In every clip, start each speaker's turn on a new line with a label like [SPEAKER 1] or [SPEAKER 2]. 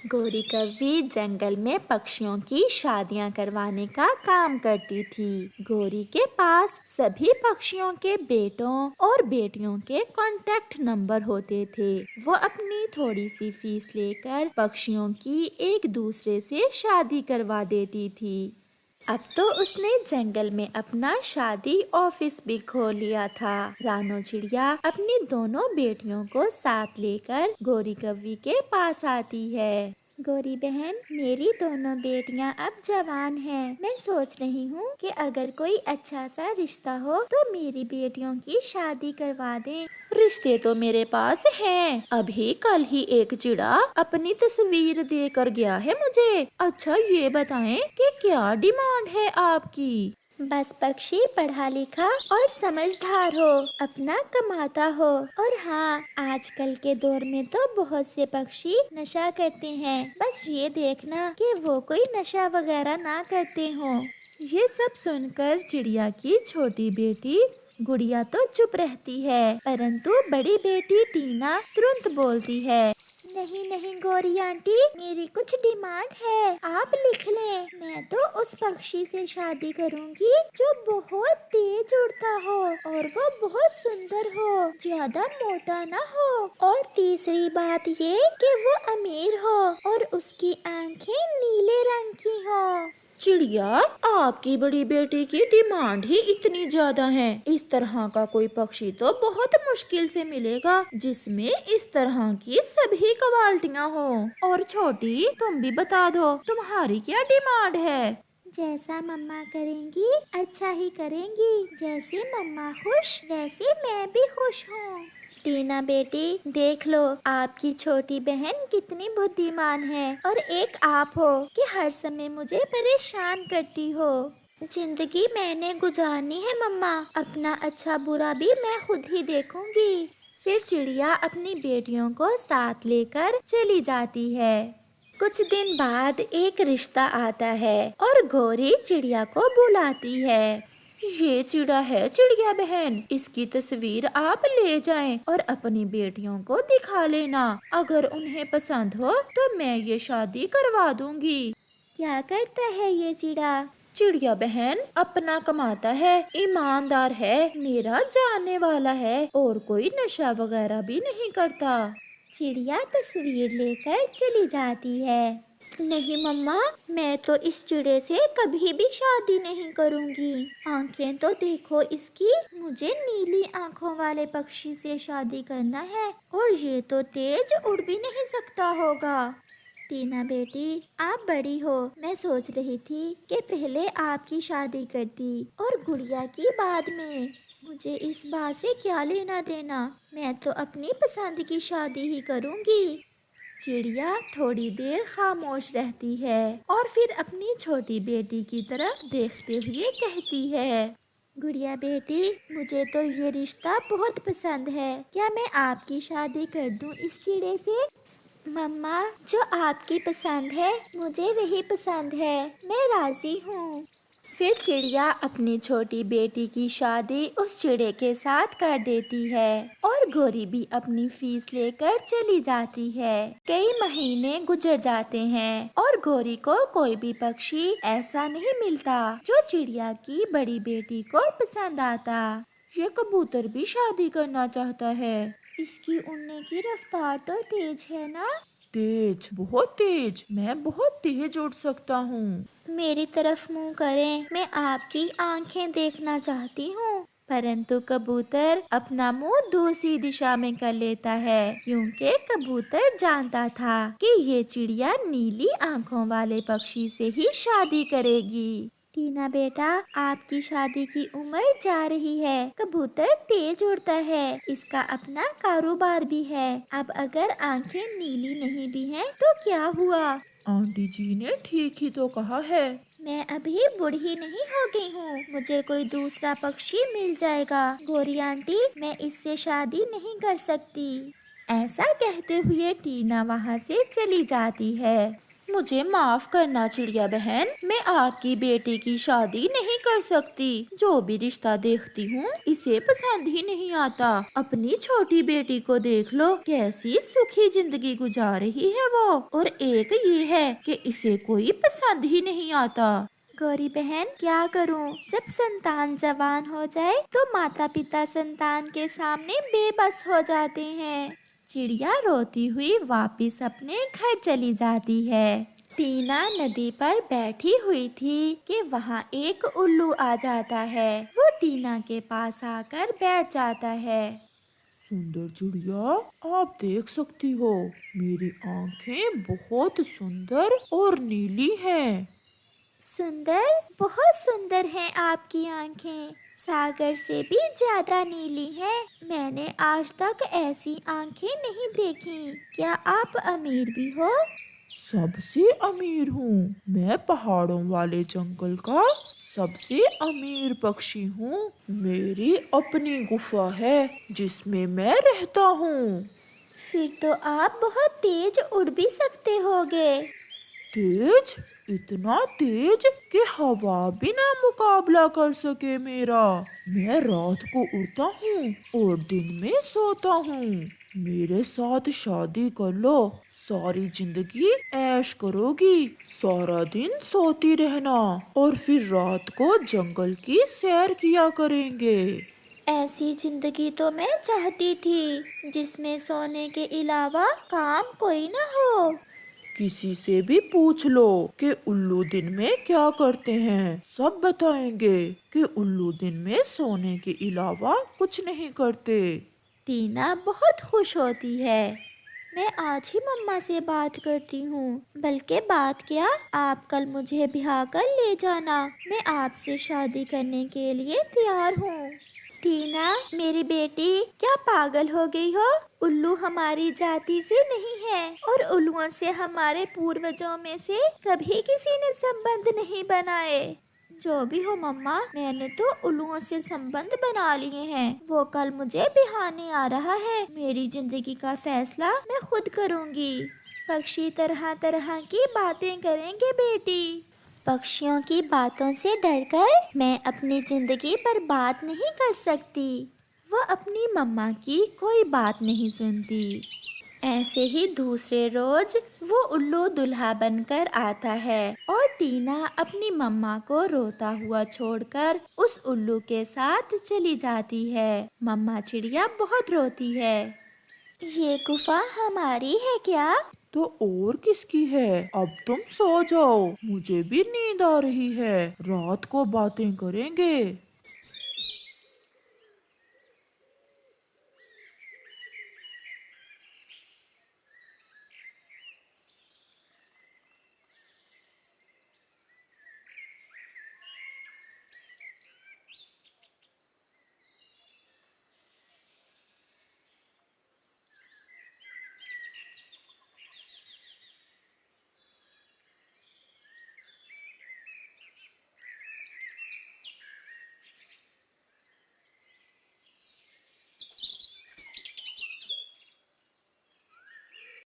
[SPEAKER 1] गौरी कव्वी जंगल में पक्षियों की शादियां करवाने का काम करती थी। गौरी के पास सभी पक्षियों के बेटों और बेटियों के कांटेक्ट नंबर होते थे। वो अपनी थोड़ी सी फीस लेकर पक्षियों की एक दूसरे से शादी करवा देती थी। अब तो उसने जंगल में अपना शादी ऑफिस भी खोल लिया था। रानो चिड़िया अपनी दोनों बेटियों को साथ लेकर गौरी कव्वी के पास आती है। गौरी बहन, मेरी दोनों बेटियां अब जवान हैं। मैं सोच रही हूँ कि अगर कोई अच्छा सा रिश्ता हो तो मेरी बेटियों की शादी करवा दें। रिश्ते तो मेरे पास हैं। अभी कल ही एक चिड़ा अपनी तस्वीर देकर गया है मुझे। अच्छा ये बताएं कि क्या डिमांड है आपकी? बस पक्षी पढ़ा लिखा और समझदार हो, अपना कमाता हो। और हाँ, आजकल के दौर में तो बहुत से पक्षी नशा करते हैं। बस ये देखना कि वो कोई नशा वगैरह ना करते हो। ये सब सुनकर चिड़िया की छोटी बेटी गुड़िया तो चुप रहती है, परंतु बड़ी बेटी टीना तुरंत बोलती है, नहीं नहीं गौरी आंटी, मेरी कुछ डिमांड है, आप लिख लें। मैं तो उस पक्षी से शादी करूंगी जो बहुत तेज उड़ता हो और वो बहुत सुंदर हो, ज्यादा मोटा ना हो। और तीसरी बात ये कि वो अमीर हो और उसकी आंखें नीले रंग की हो। चिड़िया, आपकी बड़ी बेटी की डिमांड ही इतनी ज्यादा है। इस तरह का कोई पक्षी तो बहुत मुश्किल से मिलेगा जिसमें इस तरह की सभी क्वालिटियाँ हो। और छोटी, तुम भी बता दो, तुम्हारी क्या डिमांड है? जैसा मम्मा करेंगी अच्छा ही करेंगी। जैसे मम्मा खुश वैसे मैं भी खुश हूँ। टीना बेटी, देख लो आपकी छोटी बहन कितनी बुद्धिमान है और एक आप हो कि हर समय मुझे परेशान करती हो। जिंदगी मैंने गुजारनी है मम्मा, अपना अच्छा बुरा भी मैं खुद ही देखूंगी। फिर चिड़िया अपनी बेटियों को साथ लेकर चली जाती है। कुछ दिन बाद एक रिश्ता आता है और गौरी चिड़िया को बुलाती है। ये चिड़ा है चिड़िया बहन, इसकी तस्वीर आप ले जाएं और अपनी बेटियों को दिखा लेना। अगर उन्हें पसंद हो तो मैं ये शादी करवा दूंगी। क्या करता है ये चिड़ा? चिड़िया बहन अपना कमाता है, ईमानदार है, मेरा जानने वाला है और कोई नशा वगैरह भी नहीं करता। चिड़िया तस्वीर लेकर चली जाती है। नहीं मम्मा, मैं तो इस चिड़े से कभी भी शादी नहीं करूंगी। आंखें तो देखो इसकी, मुझे नीली आंखों वाले पक्षी से शादी करना है और ये तो तेज उड़ भी नहीं सकता होगा। टीना बेटी, आप बड़ी हो, मैं सोच रही थी कि पहले आपकी शादी करती और गुड़िया की बाद में। मुझे इस बात से क्या लेना देना, मैं तो अपनी पसंद की शादी ही करूंगी। चिड़िया थोड़ी देर खामोश रहती है और फिर अपनी छोटी बेटी की तरफ देखते हुए कहती है, गुड़िया बेटी, मुझे तो ये रिश्ता बहुत पसंद है। क्या मैं आपकी शादी कर दूं इस चिड़े से? मम्मा, जो आपकी पसंद है मुझे वही पसंद है, मैं राजी हूँ। फिर चिड़िया अपनी छोटी बेटी की शादी उस चिड़े के साथ कर देती है और गौरी भी अपनी फीस लेकर चली जाती है। कई महीने गुजर जाते हैं और गौरी को कोई भी पक्षी ऐसा नहीं मिलता जो चिड़िया की बड़ी बेटी को पसंद आता। ये कबूतर भी शादी करना चाहता है। इसकी उड़ने की रफ्तार तो तेज है ना? तेज, बहुत तेज, मैं बहुत तेज उड़ सकता हूँ। मेरी तरफ मुंह करें, मैं आपकी आंखें देखना चाहती हूँ। परंतु कबूतर अपना मुंह दूसरी दिशा में कर लेता है, क्योंकि कबूतर जानता था कि ये चिड़िया नीली आंखों वाले पक्षी से ही शादी करेगी। टीना बेटा, आपकी शादी की उम्र जा रही है, कबूतर तेज उड़ता है, इसका अपना कारोबार भी है। अब अगर आंखें नीली नहीं भी हैं, तो क्या हुआ? आंटी जी ने ठीक ही तो कहा है। मैं अभी बूढ़ी नहीं हो गई हूँ, मुझे कोई दूसरा पक्षी मिल जाएगा। गौरी आंटी, मैं इससे शादी नहीं कर सकती। ऐसा कहते हुए टीना वहाँ से चली जाती है। मुझे माफ करना चिड़िया बहन, मैं आपकी बेटी की शादी नहीं कर सकती। जो भी रिश्ता देखती हूँ इसे पसंद ही नहीं आता। अपनी छोटी बेटी को देख लो, कैसी सुखी जिंदगी गुजार रही है वो, और एक ये है कि इसे कोई पसंद ही नहीं आता। गौरी बहन, क्या करूं? जब संतान जवान हो जाए तो माता पिता संतान के सामने बेबस हो जाते हैं। चिड़िया रोती हुई वापस अपने घर चली जाती है। टीना नदी पर बैठी हुई थी कि वहाँ एक उल्लू आ जाता है। वो टीना के पास आकर बैठ जाता है।
[SPEAKER 2] सुंदर चिड़िया, आप देख सकती हो मेरी आंखें बहुत सुंदर और नीली हैं।
[SPEAKER 1] सुंदर, बहुत सुंदर हैं आपकी आंखें, सागर से भी ज्यादा नीली हैं। मैंने आज तक ऐसी आंखें नहीं देखी। क्या आप अमीर भी हो?
[SPEAKER 2] सबसे अमीर हूँ। मैं पहाड़ों वाले जंगल का सबसे अमीर पक्षी हूँ। मेरी अपनी गुफा है जिसमें मैं रहता हूँ।
[SPEAKER 1] फिर तो आप बहुत तेज उड़ भी सकते होगे।
[SPEAKER 2] तेज? इतना तेज कि हवा भी ना मुकाबला कर सके मेरा। मैं रात को उड़ता हूँ और दिन में सोता हूँ। मेरे साथ शादी कर लो, सारी जिंदगी ऐश करोगी। सारा दिन सोती रहना और फिर रात को जंगल की सैर किया करेंगे।
[SPEAKER 1] ऐसी जिंदगी तो मैं चाहती थी जिसमें सोने के अलावा काम कोई ना हो।
[SPEAKER 2] किसी से भी पूछ लो कि उल्लू दिन में क्या करते हैं, सब बताएंगे कि उल्लू दिन में सोने के अलावा कुछ नहीं करते।
[SPEAKER 1] टीना बहुत खुश होती है। मैं आज ही मम्मा से बात करती हूँ। बल्कि बात क्या, आप कल मुझे ब्याह कर ले जाना। मैं आपसे शादी करने के लिए तैयार हूँ। टीना, मेरी बेटी, क्या पागल हो गई हो? उल्लू हमारी जाति से नहीं है और उल्लुओं से हमारे पूर्वजों में से कभी किसी ने संबंध नहीं बनाए। जो भी हो मम्मा, मैंने तो उल्लुओं से संबंध बना लिए हैं। वो कल मुझे बिहाने आ रहा है। मेरी जिंदगी का फैसला मैं खुद करूँगी। पक्षी तरह तरह की बातें करेंगे बेटी। पक्षियों की बातों से डरकर मैं अपनी जिंदगी पर बात नहीं कर सकती। वह अपनी मम्मा की कोई बात नहीं सुनती। ऐसे ही दूसरे रोज वो उल्लू दुल्हा बनकर आता है और टीना अपनी मम्मा को रोता हुआ छोड़कर उस उल्लू के साथ चली जाती है। मम्मा चिड़िया बहुत रोती है। ये गुफा हमारी है क्या?
[SPEAKER 2] तो और किसकी है? अब तुम सो जाओ, मुझे भी नींद आ रही है। रात को बातें करेंगे।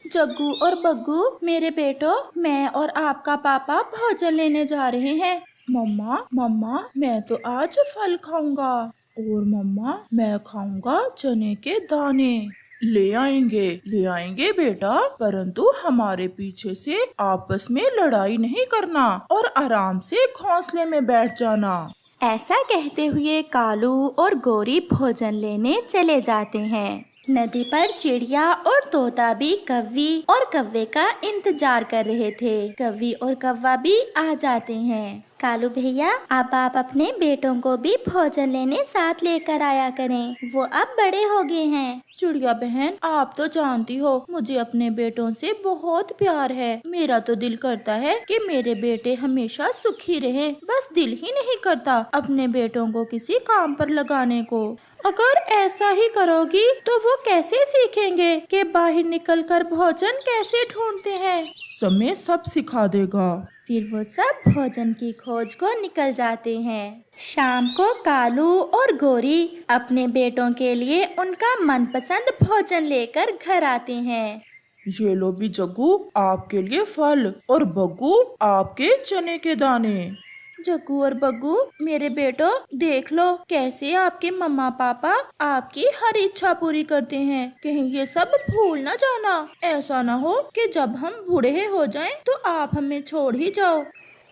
[SPEAKER 1] जग्गू और बग्गू, मेरे बेटो, मैं और आपका पापा भोजन लेने जा रहे हैं।
[SPEAKER 2] मम्मा मम्मा, मैं तो आज फल खाऊंगा। और मम्मा, मैं खाऊंगा चने के दाने। ले आएंगे बेटा, परंतु हमारे पीछे से आपस में लड़ाई नहीं करना और आराम से घोंसले में बैठ जाना।
[SPEAKER 1] ऐसा कहते हुए कालू और गोरी भोजन लेने चले जाते हैं। नदी पर चिड़िया और तोता भी कव्वी और कव्वे का इंतजार कर रहे थे। कव्वी और कव्वा भी आ जाते हैं। कालू भैया, अब आप अपने बेटों को भी भोजन लेने साथ लेकर आया करें, वो अब बड़े हो गए हैं।
[SPEAKER 2] चिड़िया बहन, आप तो जानती हो मुझे अपने बेटों से बहुत प्यार है। मेरा तो दिल करता है कि मेरे बेटे हमेशा सुखी रहें, बस दिल ही नहीं करता अपने बेटों को किसी काम पर लगाने को। अगर ऐसा ही करोगी तो वो कैसे सीखेंगे कि बाहर निकलकर भोजन कैसे ढूंढते हैं? समय सब सिखा देगा।
[SPEAKER 1] फिर वो सब भोजन की खोज को निकल जाते हैं। शाम को कालू और गोरी अपने बेटों के लिए उनका मनपसंद भोजन लेकर घर आते हैं।
[SPEAKER 2] ये लो भी जग्गू, आपके लिए फल, और बग्गू आपके चने के दाने।
[SPEAKER 1] जग्गू और बग्गू, मेरे बेटो देख लो कैसे आपके मम्मा पापा आपकी हर इच्छा पूरी करते हैं। कहीं ये सब भूल न जाना, ऐसा न हो कि जब हम बूढ़े हो जाएं तो आप हमें छोड़ ही जाओ।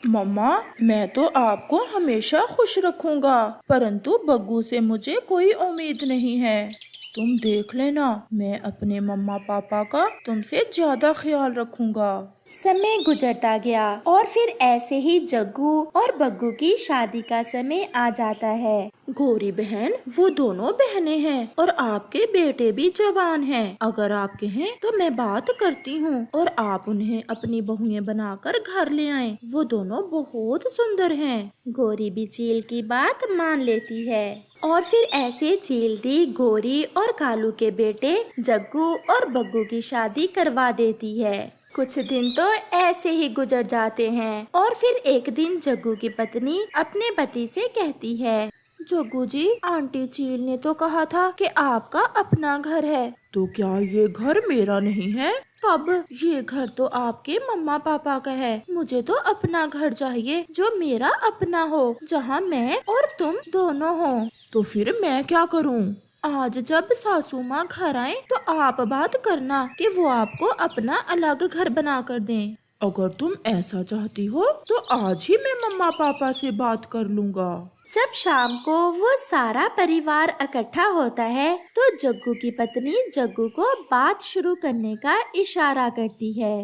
[SPEAKER 2] मम्मा, मैं तो आपको हमेशा खुश रखूंगा, परंतु बग्गू से मुझे कोई उम्मीद नहीं है। तुम देख लेना, मैं अपने मम्मा पापा का तुमसे ज्यादा ख्याल रखूंगा।
[SPEAKER 1] समय गुजरता गया और फिर ऐसे ही जग्गू और बग्गू की शादी का समय आ जाता है।
[SPEAKER 2] गौरी बहन, वो दोनों बहनें हैं और आपके बेटे भी जवान हैं। अगर आप कहें तो मैं बात करती हूँ और आप उन्हें अपनी बहुएं बनाकर घर ले आएं। वो दोनों बहुत सुंदर हैं।
[SPEAKER 1] गौरी भी चील की बात मान लेती है और फिर ऐसे चील दी गौरी और कालू के बेटे जग्गू और बग्गू की शादी करवा देती है। कुछ दिन तो ऐसे ही गुजर जाते हैं और फिर एक दिन जग्गू की पत्नी अपने पति से कहती है,
[SPEAKER 2] जग्गू जी, आंटी चील ने तो कहा था कि आपका अपना घर है, तो क्या ये घर मेरा नहीं है? कब? ये घर तो आपके मम्मा पापा का है। मुझे तो अपना घर चाहिए जो मेरा अपना हो, जहाँ मैं और तुम दोनों हो। तो फिर मैं क्या करूँ? आज जब सासू माँ घर आए तो आप बात करना कि वो आपको अपना अलग घर बना कर दें। अगर तुम ऐसा चाहती हो तो आज ही मैं मम्मा पापा से बात कर लूँगा।
[SPEAKER 1] जब शाम को वो सारा परिवार इकट्ठा होता है तो जग्गू की पत्नी जग्गू को बात शुरू करने का इशारा करती है।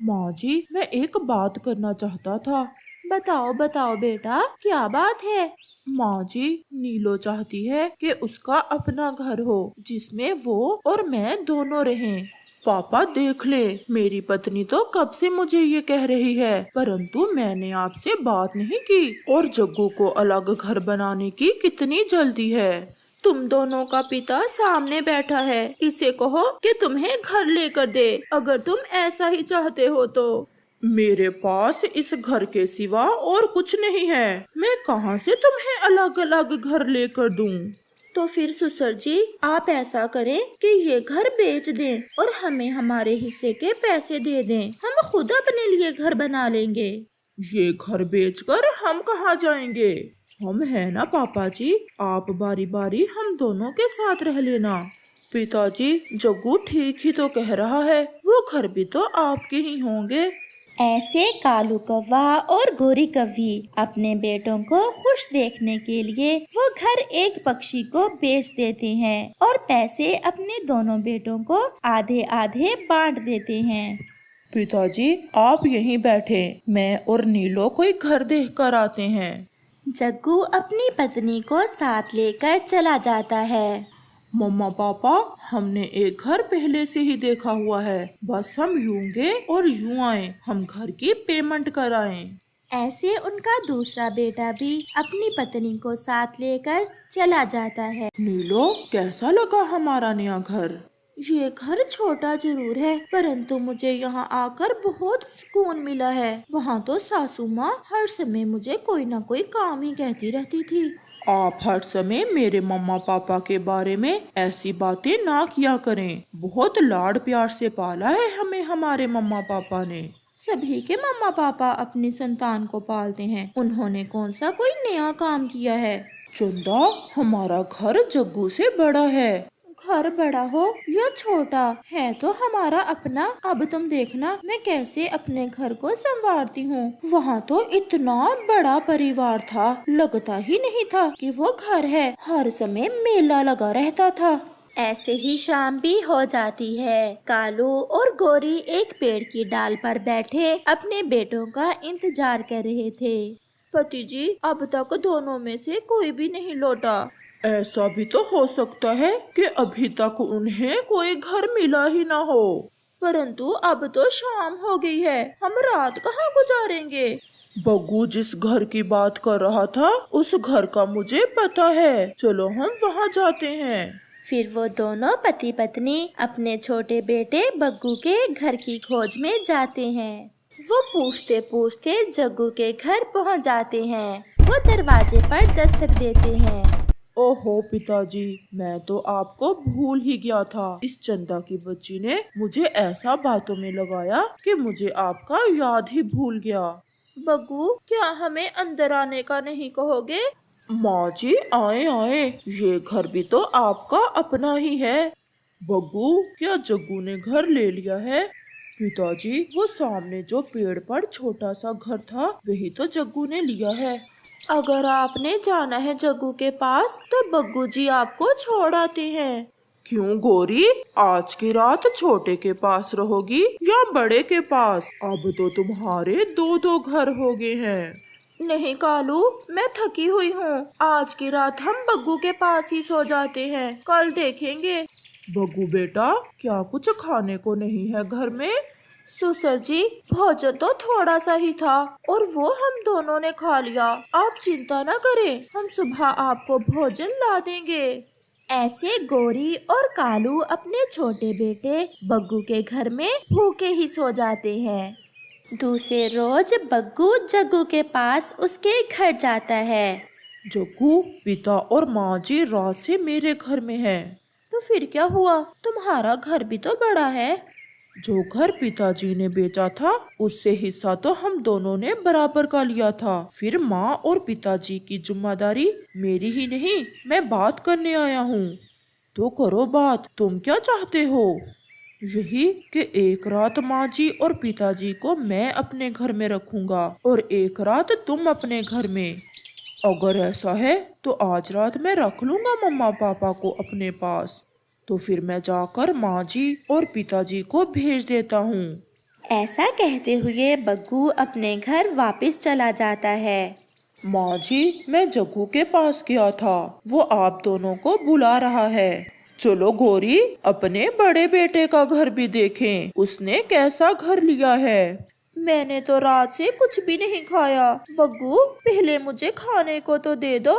[SPEAKER 2] माँ जी, मैं एक बात करना चाहता था। बताओ बताओ बेटा, क्या बात है? माँ जी, नीलो चाहती है कि उसका अपना घर हो जिसमें वो और मैं दोनों रहें। पापा देख ले, मेरी पत्नी तो कब से मुझे ये कह रही है, परंतु मैंने आपसे बात नहीं की। और जग्गू को अलग घर बनाने की कितनी जल्दी है। तुम दोनों का पिता सामने बैठा है, इसे कहो कि तुम्हें घर लेकर दे, अगर तुम ऐसा ही चाहते हो तो। मेरे पास इस घर के सिवा और कुछ नहीं है, मैं कहां से तुम्हें अलग अलग घर लेकर दूं?
[SPEAKER 1] तो फिर ससुर जी, आप ऐसा करें कि ये घर बेच दें और हमें हमारे हिस्से के पैसे दे दें, हम खुद अपने लिए घर बना लेंगे।
[SPEAKER 2] ये घर बेचकर हम कहाँ जाएंगे? हम है ना पापा जी, आप बारी बारी हम दोनों के साथ रह लेना। पिताजी, जग्गू ठीक ही तो कह रहा है, वो घर भी तो आपके ही होंगे।
[SPEAKER 1] ऐसे कालू कौवा और गोरी कौवी अपने बेटों को खुश देखने के लिए वो घर एक पक्षी को बेच देते हैं और पैसे अपने दोनों बेटों को आधे आधे बांट देते हैं।
[SPEAKER 2] पिताजी, आप यहीं बैठे, मैं और नीलो कोई घर देख कर आते हैं।
[SPEAKER 1] जग्गू अपनी पत्नी को साथ लेकर चला जाता है।
[SPEAKER 2] मम्मा पापा, हमने एक घर पहले से ही देखा हुआ है, बस हम यूं गए और यूं आए, हम घर की पेमेंट कराएं।
[SPEAKER 1] ऐसे उनका दूसरा बेटा भी अपनी पत्नी को साथ लेकर चला जाता है।
[SPEAKER 2] नीलो, कैसा लगा हमारा नया घर? ये घर छोटा जरूर है, परंतु मुझे यहाँ आकर बहुत सुकून मिला है। वहाँ तो सासू माँ हर समय मुझे कोई न कोई काम ही कहती रहती थी। आप हर समय मेरे मम्मा पापा के बारे में ऐसी बातें ना किया करें। बहुत लाड प्यार से पाला है हमें हमारे मम्मा पापा ने। सभी के मम्मा पापा अपनी संतान को पालते हैं, उन्होंने कौन सा कोई नया काम किया है? चंदा, हमारा घर जग्गू से बड़ा है। घर बड़ा हो या छोटा है तो हमारा अपना। अब तुम देखना मैं कैसे अपने घर को संवारती हूँ। वहाँ तो इतना बड़ा परिवार था, लगता ही नहीं था कि वो घर है। हर समय मेला लगा रहता था।
[SPEAKER 1] ऐसे ही शाम भी हो जाती है। कालू और गोरी एक पेड़ की डाल पर बैठे अपने बेटों का इंतजार कर रहे थे।
[SPEAKER 2] पति जी, अब तक दोनों में से कोई भी नहीं लौटा। ऐसा भी तो हो सकता है कि अभी तक उन्हें कोई घर मिला ही ना हो। परंतु अब तो शाम हो गई है, हम रात कहाँ गुजारेंगे? बग्गू जिस घर की बात कर रहा था उस घर का मुझे पता है, चलो हम वहाँ जाते हैं।
[SPEAKER 1] फिर वो दोनों पति पत्नी अपने छोटे बेटे बग्गू के घर की खोज में जाते हैं। वो पूछते पूछते जग्गू के घर पहुँच जाते हैं। वो दरवाजे पर दस्तक देते हैं।
[SPEAKER 2] ओहो पिताजी, मैं तो आपको भूल ही गया था। इस चंदा की बच्ची ने मुझे ऐसा बातों में लगाया कि मुझे आपका याद ही भूल गया।
[SPEAKER 1] बग्गू, क्या हमें अंदर आने का नहीं कहोगे?
[SPEAKER 2] माँ जी, आए आए, ये घर भी तो आपका अपना ही है। बग्गू, क्या जग्गू ने घर ले लिया है? पिताजी, वो सामने जो पेड़ पर छोटा सा घर था वही तो जग्गू ने लिया है।
[SPEAKER 1] अगर आपने जाना है जग्गू के पास तो बग्गू जी आपको छोड़ आते हैं।
[SPEAKER 2] क्यों गौरी, आज की रात छोटे के पास रहोगी या बड़े के पास? अब तो तुम्हारे दो दो घर हो गए हैं।
[SPEAKER 1] नहीं कालू, मैं थकी हुई हूँ। आज की रात हम बग्गू के पास ही सो जाते हैं, कल देखेंगे।
[SPEAKER 2] बग्गू बेटा, क्या कुछ खाने को नहीं है घर में?
[SPEAKER 1] सुसर जी, भोजन तो थोड़ा सा ही था और वो हम दोनों ने खा लिया। आप चिंता न करें, हम सुबह आपको भोजन ला देंगे। ऐसे गोरी और कालू अपने छोटे बेटे बग्गू के घर में भूखे ही सो जाते हैं। दूसरे रोज बग्गू जग्गू के पास उसके घर जाता है।
[SPEAKER 2] जग्गू, पिता और माँ जी रात से मेरे घर में है।
[SPEAKER 1] तो फिर क्या हुआ? तुम्हारा घर भी तो बड़ा है।
[SPEAKER 2] जो घर पिताजी ने बेचा था उससे हिस्सा तो हम दोनों ने बराबर का लिया था। फिर माँ और पिताजी की जिम्मेदारी मेरी ही नहीं, मैं बात करने आया हूँ। तो करो बात, तुम क्या चाहते हो? यही कि एक रात माँ जी और पिताजी को मैं अपने घर में रखूंगा और एक रात तुम अपने घर में। अगर ऐसा है तो आज रात मैं रख लूंगा मम्मा पापा को अपने पास। तो फिर मैं जाकर माँ जी और पिताजी को भेज देता हूँ।
[SPEAKER 1] ऐसा कहते हुए बग्गू अपने घर वापस चला जाता है।
[SPEAKER 2] माँ जी, मैं जग्गू के पास गया था, वो आप दोनों को बुला रहा है। चलो गौरी, अपने बड़े बेटे का घर भी देखें, उसने कैसा घर लिया है।
[SPEAKER 1] मैंने तो रात से कुछ भी नहीं खाया। बग्गू, पहले मुझे खाने को तो दे दो।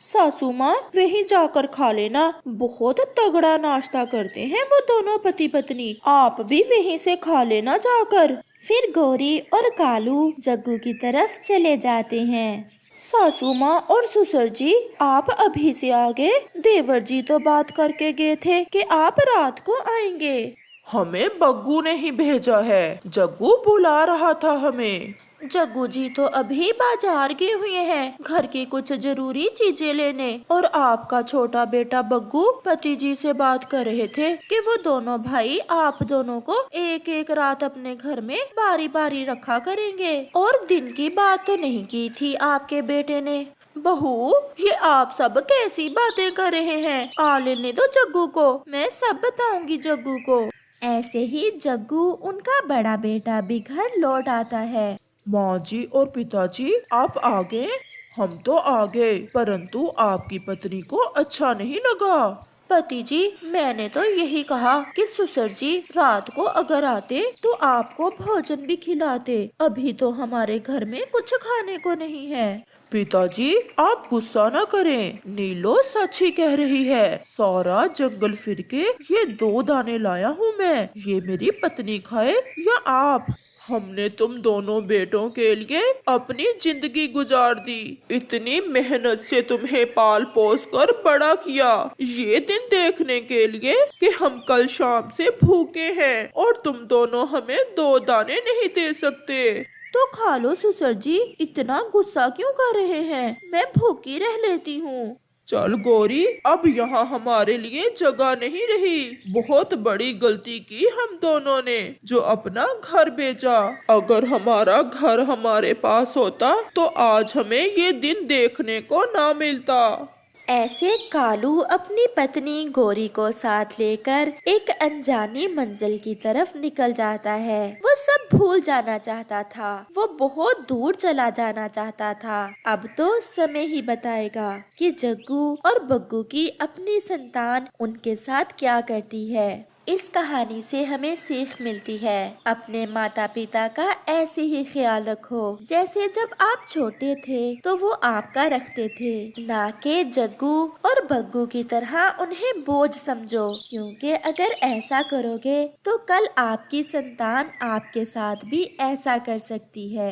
[SPEAKER 1] सासू माँ, वहीं जाकर खा लेना। बहुत तगड़ा नाश्ता करते हैं वो दोनों पति पत्नी। आप भी वहीं से खा लेना जाकर। फिर गौरी और कालू जग्गू की तरफ चले जाते हैं। सासू माँ और ससुर जी, आप अभी से आ गए? देवर जी तो बात करके गए थे कि आप रात को आएंगे।
[SPEAKER 2] हमें बग्गू ने ही भेजा है, जग्गू बुला रहा था हमें।
[SPEAKER 1] जग्गू जी तो अभी बाजार गए हुए हैं घर की कुछ जरूरी चीजें लेने, और आपका छोटा बेटा बग्गू पति जी से बात कर रहे थे कि वो दोनों भाई आप दोनों को एक एक रात अपने घर में बारी बारी रखा करेंगे। और दिन की बात तो नहीं की थी आपके बेटे ने। बहू, ये आप सब कैसी बातें कर रहे हैं? आ लेने दो जग्गू को, मैं सब बताऊंगी जग्गू को। ऐसे ही जग्गू, उनका बड़ा बेटा भी घर लौट आता है।
[SPEAKER 2] माँ जी और पिताजी, आप आ गए? हम तो आ गए, परंतु आपकी पत्नी को अच्छा नहीं लगा।
[SPEAKER 1] पति जी, मैंने तो यही कहा कि ससुर जी रात को अगर आते तो आपको भोजन भी खिलाते। अभी तो हमारे घर में कुछ खाने को नहीं है।
[SPEAKER 2] पिताजी, आप गुस्सा न करें, नीलो सच ही कह रही है। सारा जंगल फिर के ये 2 दाने लाया हूँ मैं, ये मेरी पत्नी खाए या आप। हमने तुम दोनों बेटों के लिए अपनी जिंदगी गुजार दी, इतनी मेहनत से तुम्हें पाल पोस कर बड़ा किया, ये दिन देखने के लिए कि हम कल शाम से भूखे हैं और तुम दोनों हमें 2 दाने नहीं दे सकते।
[SPEAKER 1] तो खा लो ससुर जी, इतना गुस्सा क्यों कर रहे हैं? मैं भूखी रह लेती हूँ।
[SPEAKER 2] चल गौरी, अब यहाँ हमारे लिए जगह नहीं रही। बहुत बड़ी गलती की हम दोनों ने जो अपना घर बेचा। अगर हमारा घर हमारे पास होता तो आज हमें ये दिन देखने को ना मिलता।
[SPEAKER 1] ऐसे कालू अपनी पत्नी गौरी को साथ लेकर एक अनजानी मंजिल की तरफ निकल जाता है। वो सब भूल जाना चाहता था, वो बहुत दूर चला जाना चाहता था। अब तो समय ही बताएगा कि जग्गू और बग्गू की अपनी संतान उनके साथ क्या करती है। इस कहानी से हमें सीख मिलती है, अपने माता पिता का ऐसे ही ख्याल रखो जैसे जब आप छोटे थे तो वो आपका रखते थे, ना कि जग्गू और बग्गू की तरह उन्हें बोझ समझो। क्योंकि अगर ऐसा करोगे तो कल आपकी संतान आपके साथ भी ऐसा कर सकती है।